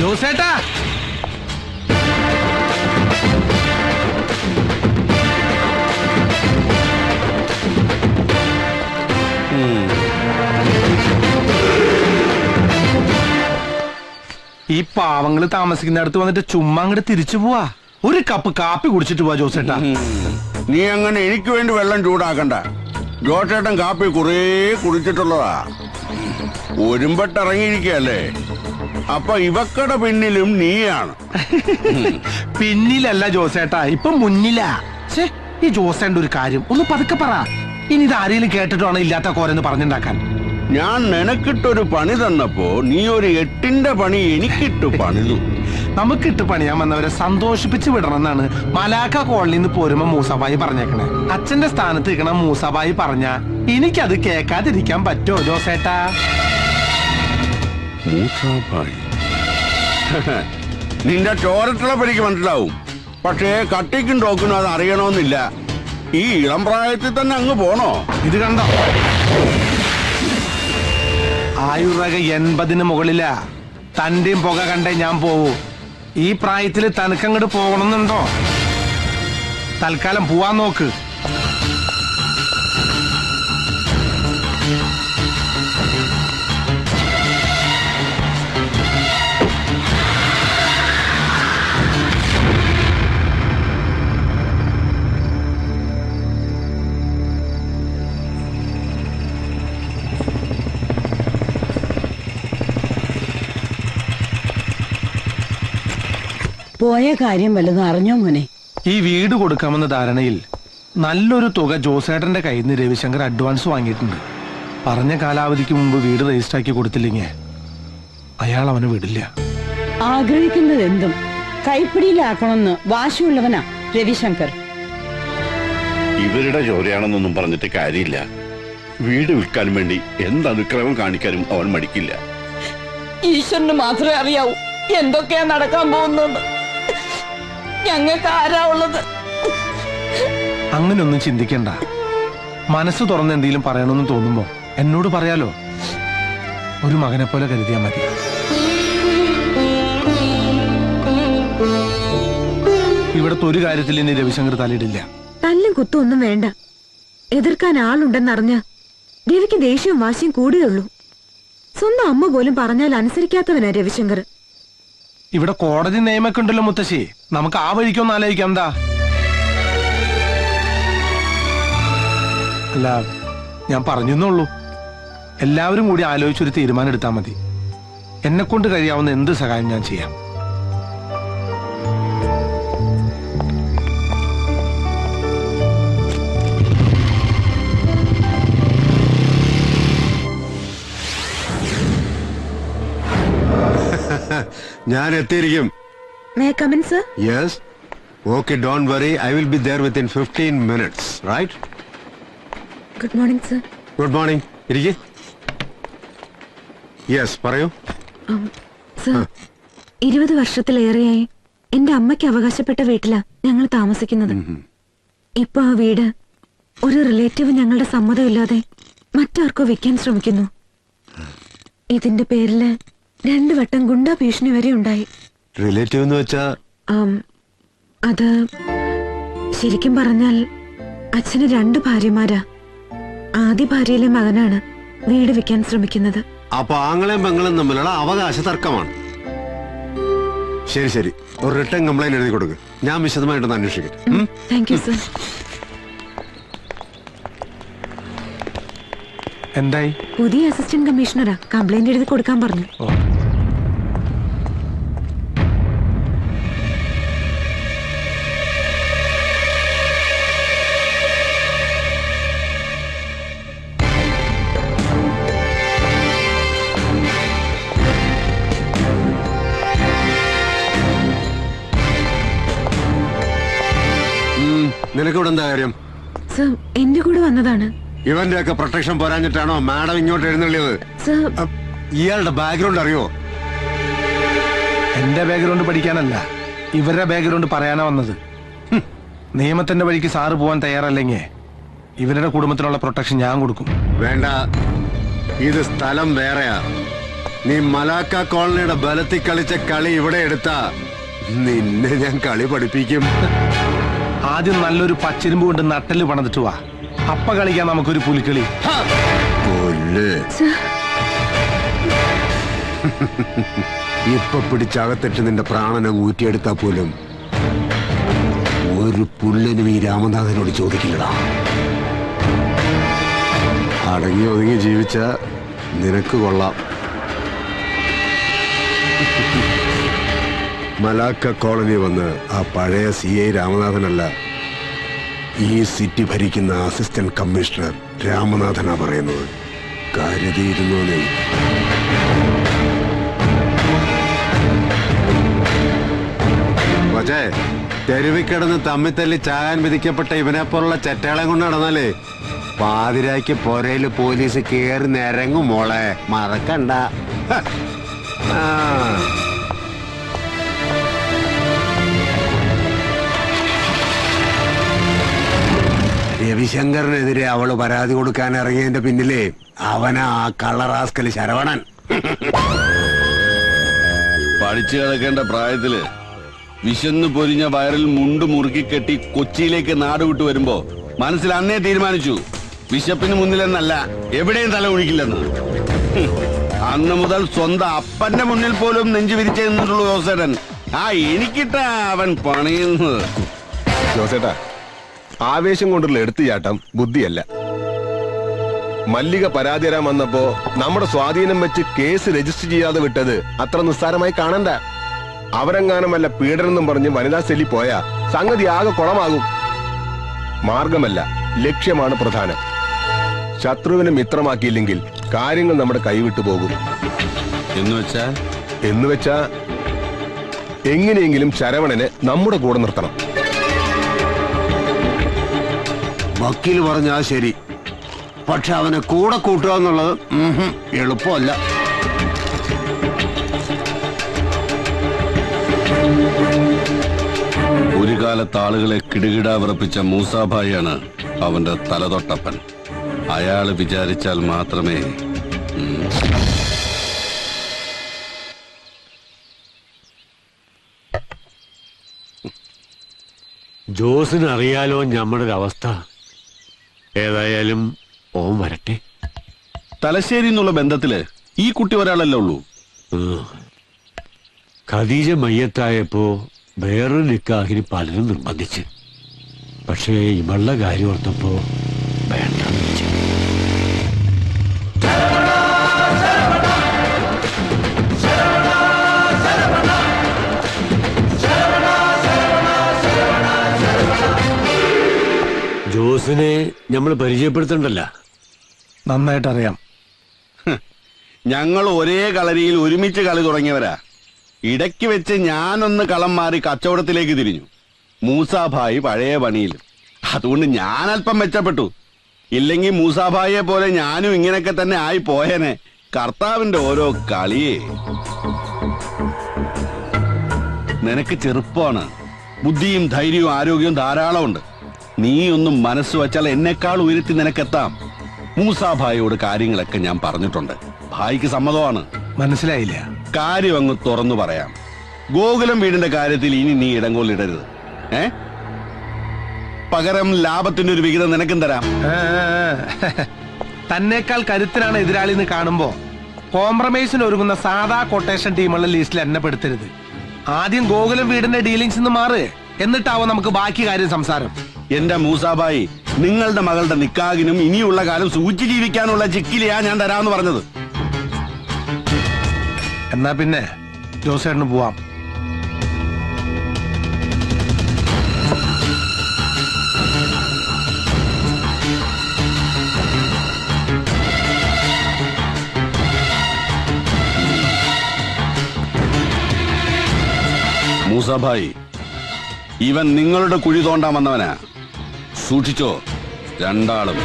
ജോസേട്ടാ, ഈ പാവങ്ങള് താമസിക്കുന്നിടത്ത് വന്നിട്ട് ചുമ്മാ അങ്ങോട്ട് തിരിച്ചു പോവാ. ഒരു കപ്പ് കാപ്പി കുടിച്ചിട്ട് പോവാ ജോസേട്ടാ. നീ അങ്ങനെ എനിക്ക് വേണ്ടി വെള്ളം ചൂടാക്കണ്ട. ജോസേട്ടൻ കാപ്പി കുറേ കുടിച്ചിട്ടുള്ളതാ. ഒരുമ്പട്ടിറങ്ങിയിരിക്കല്ലേ, അപ്പൊ ഇവക്കടെ പിന്നിലും നീയാണ്. പിന്നിലല്ല ജോസേട്ടാ, ഇപ്പൊ മുന്നിലാ. ഈ ജോസേന്റെ ഒരു കാര്യം ഒന്ന് പതുക്കെ പറ. ഇനി ഇത് ആരെങ്കിലും കേട്ടിട്ടാണ് ഇല്ലാത്ത കോരെന്ന് പറഞ്ഞുണ്ടാക്കാൻ. ഞാൻ നിനക്കിട്ടൊരു പണി തന്നപ്പോ നീ ഒരു 8ന്റെ പണി എനിക്കിട്ടു പണിതു. നമുക്കിട്ട് പണിയാൻ വന്നവരെ സന്തോഷിപ്പിച്ച് വിടണമെന്നാണ് മലാക്ക കോളനിയിൽ നിന്ന് പോരുമ്പോ മൂസാബായി പറഞ്ഞേക്കണേ. അച്ഛന്റെ സ്ഥാനത്ത് നിൽക്കണ മൂസാബായി പറഞ്ഞ എനിക്കത് കേൾക്കാതിരിക്കാൻ പറ്റുമോ ജോസേട്ടാ? മൂസാബായി നിന്റെ ചോരത്തിളപ്പ് എനിക്ക് മനസ്സിലാവും. പക്ഷേ കട്ടിക്കും ടോക്കിനും അത് അറിയണമെന്നില്ല. ഈ ഇളം പ്രായത്തിൽ തന്നെ അങ്ങ് പോണോ? ഇത് കണ്ടോ, ആയുർരേഖ 80-ന് മുകളിലാ. തന്റെയും പുക കണ്ടേ ഞാൻ പോവൂ. ഈ പ്രായത്തില് തനിക്കങ്ങോട്ട് പോകണമെന്നുണ്ടോ? തൽക്കാലം പോവാൻ നോക്ക്. പോയ കാര്യം വല്ലതും അറിഞ്ഞോ മോനെ? ഈ വീട് കൊടുക്കാമെന്ന ധാരണയിൽ നല്ലൊരു തുക ജോസേട്ടന്റെ കയ്യിൽ നിന്ന് രവിശങ്കർ അഡ്വാൻസ് വാങ്ങിയിട്ടുണ്ട്. പറഞ്ഞ കാലാവധിക്ക് മുമ്പ് വീട് രജിസ്റ്റർ ആക്കി കൊടുത്തില്ലെങ്കിൽ അയാൾ അവനെ വിടില്ല. ആഗ്രഹിക്കുന്നത് എന്തും കൈപ്പിടിയിലാക്കണമെന്ന് വാശിയുള്ളവനാ രവിശങ്കർ. ഇവരുടെ ചോരയാണെന്നൊന്നും പറഞ്ഞിട്ട് കാര്യമില്ല. വീട് വിൽക്കാൻ വേണ്ടി എന്ത് അനുക്രമം കാണിക്കാനും അവൻ മടിക്കില്ല. ഈശ്വരന് മാത്രമേ അറിയാവൂ എന്തൊക്കെയാ നടക്കാൻ പോകുന്നത്. ഞങ്ങൾക്ക് ആരാ ഉള്ളത്? അങ്ങനെയൊന്നും ചിന്തിക്കണ്ട. മനസ്സ് തുറന്ന് എന്തെങ്കിലും പറയണമെന്ന് തോന്നുമ്പോ എന്നോട് പറയാലോ. ഒരു മകനെ പോലെ കരുതിയാ മതി. ഇവിടത്തെ ഒരു കാര്യത്തിൽ ഇനി രവിശങ്കർ തലയിടില്ല. തല്ലും കുത്തും ഒന്നും വേണ്ട. എതിർക്കാൻ ആളുണ്ടെന്നറിഞ്ഞ രവിക്ക് ദേഷ്യവും വാശിയും കൂടുകയുള്ളൂ. സ്വന്തം അമ്മ പോലും പറഞ്ഞാൽ അനുസരിക്കാത്തവനാ രവിശങ്കർ. ഇവിടെ കോടതി നിയമൊക്കെ ഉണ്ടല്ലോ മുത്തശ്ശി, നമുക്ക് ആ വഴിക്കൊന്ന് ആലോചിക്കാം. എന്താ? അല്ല, ഞാൻ പറഞ്ഞെന്നുള്ളൂ. എല്ലാവരും കൂടി ആലോചിച്ചൊരു തീരുമാനം എടുത്താൽ മതി. എന്നെ കൊണ്ട് കഴിയാവുന്ന എന്ത് സഹായം ഞാൻ ചെയ്യാം. ഞാൻ എത്തിയിരിക്കും. May I come in, sir? Yes. Okay, don't worry. I will be there within 15 minutes, right? Good morning, sir. Good morning. ഇരിക്ക്. Yes, പറയൂ. Sir, 20 വർഷത്തിലേറെയായി എന്റെ അമ്മയ്ക്ക് അവകാശപ്പെട്ട വീട്ടിലാ ഞങ്ങൾ താമസിക്കുന്നത്. ഇപ്പൊ ആ വീട് ഒരു റിലേറ്റീവ് ഞങ്ങളുടെ സമ്മതമില്ലാതെ മറ്റാർക്കോ വെക്കാൻ ശ്രമിക്കുന്നു. ഇതിന്റെ പേരില് 2 വട്ടം ഗുണ്ടാ ഭീഷണി വരെ ഉണ്ടായി. റിലേറ്റീവ് എന്ന് വെച്ചാ? അത് ശരിക്കും പറഞ്ഞാൽ അച്ഛന് 2 ഭാര്യമാരാ. ആദ്യ ഭാര്യയിലെ മകനാണ് വീട് വെക്കാൻ ശ്രമിക്കുന്നത്. അപ്പൊ ആങ്ങളെയും പെങ്ങളും തമ്മിലുള്ള അവകാശ തർക്കമാണ്. ശരി ശരി, ഒരു റിട്ടേൺ കംപ്ലൈന്റ് എഴുതി കൊടുക്ക്. ഞാൻ വിശദമായിട്ടൊന്ന് അന്വേഷിക്കട്ടെ. Thank you sir. എന്തായി? പുതിയ അസിസ്റ്റന്റ് കമ്മീഷണറാ, കംപ്ലൈന്റ് എഴുതി കൊടുക്കാൻ പറഞ്ഞു. നിനക്കിവിടെ എന്താ കാര്യം? സർ, എന്റെ കൂടെ വന്നതാണ്. ഇവന്റെ ഒക്കെ പ്രൊട്ടക്ഷൻ പോരാഞ്ഞിട്ടാണോ മാഡം ഇങ്ങോട്ട് എഴുന്നള്ളിയത്? സർ, ഇയാളുടെ ബാക്ക്ഗ്രൗണ്ട് അറിയോ? എന്റെ ബാക്ക്ഗ്രൗണ്ട് പഠിക്കാനല്ല, ഇവരുടെ ബാക്ക്ഗ്രൗണ്ട് പറയാനാ വന്നത്. നിയമത്തിന്റെ വഴിക്ക് സാറ് പോവാൻ തയ്യാറല്ലെങ്കിൽ ഇവരുടെ കുടുംബത്തിനുള്ള പ്രൊട്ടക്ഷൻ ഞാൻ കൊടുക്കും. വേണ്ട, ഇത് സ്ഥലം വേറെയാ. നീ മലാക്ക കോളനിയുടെ ബലത്തിൽ കളിച്ച കളി ഇവിടെ എടുത്താ നിന്നെ ഞാൻ കളി പഠിപ്പിക്കും. ആദ്യം നല്ലൊരു പച്ചിരുമ്പ് കൊണ്ട് നട്ടല് പണിതിട്ട് വാ, അപ്പ കളിക്കാൻ നമുക്കൊരു പുലിക്കളി. കൊല്ല്. ഇപ്പൊ പിടിച്ചകത്തിട്ട് നിന്റെ പ്രാണനെ ഊറ്റിയെടുത്താ പോലും ഒരു പുല്ലിനും ഈ രാമനാഥനോട് ചോദിക്കില്ലടാ. അടങ്ങി ഒതുങ്ങി ജീവിച്ച നിനക്ക് കൊള്ളാം. മലാക്ക കോളനി വന്ന് ആ പഴയ CI രാമനാഥനല്ല, ഈ സിറ്റി ഭരിക്കുന്ന അസിസ്റ്റന്റ് കമ്മീഷണർ രാമനാഥനാ പറയുന്നത്. കരുതിയിരുന്നു നീ. പക്ഷേ തെരുവിൽ കിടന്ന് തമ്മിത്തല്ലി ചാകാൻ വിധിക്കപ്പെട്ട ഇവനെ പോലുള്ള ചെറ്റകളെ കൊണ്ട് നടന്നാലേ പാതിരായ്ക്ക് പൊരയില് പോലീസ് കേറി നിരങ്ങും മോളെ, മറക്കണ്ട. ആ രവിശങ്കറിനെതിരെ അവള് പരാതി കൊടുക്കാൻ ഇറങ്ങിയതിന്റെ പിന്നിലെ അവനാ ആ കള്ളറാസ്കല് ശരവണൻ. പഠിച്ചു കിടക്കേണ്ട പ്രായത്തില് വിശന്നു പൊരിഞ്ഞ വയറിൽ മുണ്ട് മുറുക്കി കെട്ടി കൊച്ചിയിലേക്ക് നാട് വിട്ടു വരുമ്പോ മനസ്സിൽ അന്നേ തീരുമാനിച്ചു വിശപ്പിന് മുന്നിലെന്നല്ല എവിടെയും തല ഒഴിക്കില്ലെന്ന്. അന്ന് മുതൽ സ്വന്തം അപ്പന്റെ മുന്നിൽ പോലും നെഞ്ചു വിരിച്ചു നിന്നിട്ടുള്ളൂ ജോസേട്ടൻ. ആ എനിക്കിട്ട അവൻ പണിയുന്നത്. ജോസേട്ടാ, ആവേശം കൊണ്ടുള്ള എടുത്തുചാട്ടം ബുദ്ധിയല്ല. മല്ലിക പരാതി തരാൻ വന്നപ്പോ നമ്മുടെ സ്വാധീനം വെച്ച് കേസ് രജിസ്റ്റർ ചെയ്യാതെ വിട്ടത് അത്ര നിസ്സാരമായി കാണണ്ട. അവരെങ്ങാനും വല്ല പീഡനെന്നും പറഞ്ഞ് വനിതാ സെല്ലി പോയാ സംഗതി ആകെ കുളമാകും. മാർഗമല്ല, ലക്ഷ്യമാണ് പ്രധാനം. ശത്രുവിനെ മിത്രമാക്കിയില്ലെങ്കിൽ കാര്യങ്ങൾ നമ്മുടെ കൈവിട്ടു പോകും. എന്നുവെച്ചാ എങ്ങനെയെങ്കിലും ശരവണനെ നമ്മുടെ കൂടെ നിർത്തണം. വക്കീൽ പറഞ്ഞാ ശരി, പക്ഷെ അവനെ കൂടെ കൂട്ടുക എന്നുള്ളത് എളുപ്പമല്ല. ഒരു കാലത്ത് ആളുകളെ കിടുകിടാ വിറപ്പിച്ച മൂസാഭായിയാണ് അവന്റെ തലതൊട്ടപ്പൻ. അയാള് വിചാരിച്ചാൽ മാത്രമേ ജോസിന് അറിയാലോ നമ്മുടെ അവസ്ഥ. ഏതായാലും ഓൻ വരട്ടെ. തലശ്ശേരി എന്നുള്ള ബന്ധത്തില് ഈ കുട്ടി ഒരാളല്ലേ ഉള്ളൂ. ഖദീജ മയ്യത്തായപ്പോ വേറൊരു നിക്കാഹിന് പലരും നിർബന്ധിച്ച്. പക്ഷേ ഇവളുടെ കാര്യം ഓർത്തപ്പോ വേണ്ടെന്ന് വെച്ചു. ജോസിനെ നമ്മൾ പരിചയപ്പെടുത്തണ്ടല്ല. നന്നായിട്ടറിയാം. ഞങ്ങൾ ഒരേ കളരിയിൽ ഒരുമിച്ച് കളി തുടങ്ങിയവരാ. ഇടയ്ക്ക് വെച്ച് ഞാനൊന്ന് കളം മാറി കച്ചവടത്തിലേക്ക് തിരിഞ്ഞു. മൂസാഭായി പഴയ പണിയിലും. അതുകൊണ്ട് ഞാൻ അല്പം മെച്ചപ്പെട്ടു. ഇല്ലെങ്കിൽ മൂസാഭായിയെ പോലെ ഞാനും ഇങ്ങനെയൊക്കെ തന്നെ ആയി പോയേനെ. കർത്താവിന്റെ ഓരോ കളിയേ. നിനക്ക് ചെറുപ്പമാണ്, ബുദ്ധിയും ധൈര്യവും ആരോഗ്യവും ധാരാളമുണ്ട്. നീ ഒന്നും മനസ്സ് വച്ചാൽ എന്നെക്കാൾ ഉയർത്തി നിനക്കെത്താം. മൂസാഭായിയോട് കാര്യങ്ങളൊക്കെ ഞാൻ പറഞ്ഞിട്ടുണ്ട്. ഭായിക്ക് സമ്മതമാണ്. മനസ്സിലായില്ല. കാര്യം അങ്ങ് തുറന്നു പറയാം. ഗോകുലം വീടിന്റെ കാര്യത്തിൽ ഇനി നീ ഇടങ്കോലിടരുത്. പകരം ലാഭത്തിന്റെ ഒരു വിഹിതം നിനക്കും തരാം. തന്നേക്കാൾ കരുത്തിനാണ് എതിരാളി എന്ന് കാണുമ്പോ കോംപ്രമൈസിന് ഒരുങ്ങുന്ന സാധാ കൊട്ടേഷൻ ടീമുള്ള ലിസ്റ്റിൽ എന്നെ പെടുത്തരുത്. ആദ്യം ഗോകുലം വീടിന്റെ ഡീലിങ്സ് നിന്ന് മാറ്, എന്നിട്ടാവും നമുക്ക് ബാക്കി കാര്യം സംസാരം. എന്റെ മൂസാഭായി, നിങ്ങളുടെ മകളുടെ നിക്കാഹിനും ഇനിയുള്ള കാലം സൂചി ജീവിക്കാനുള്ള ചിക്കിലിയാ ഞാൻ തരാമെന്ന് പറഞ്ഞത്. എന്നാ പിന്നെ ജോസേട്ടന് പോവാം. മൂസാഭായി, ഇവൻ നിങ്ങളുടെ കുഴി തോണ്ടാൻ വന്നവനാ. സൂക്ഷിച്ചോ രണ്ടാളും.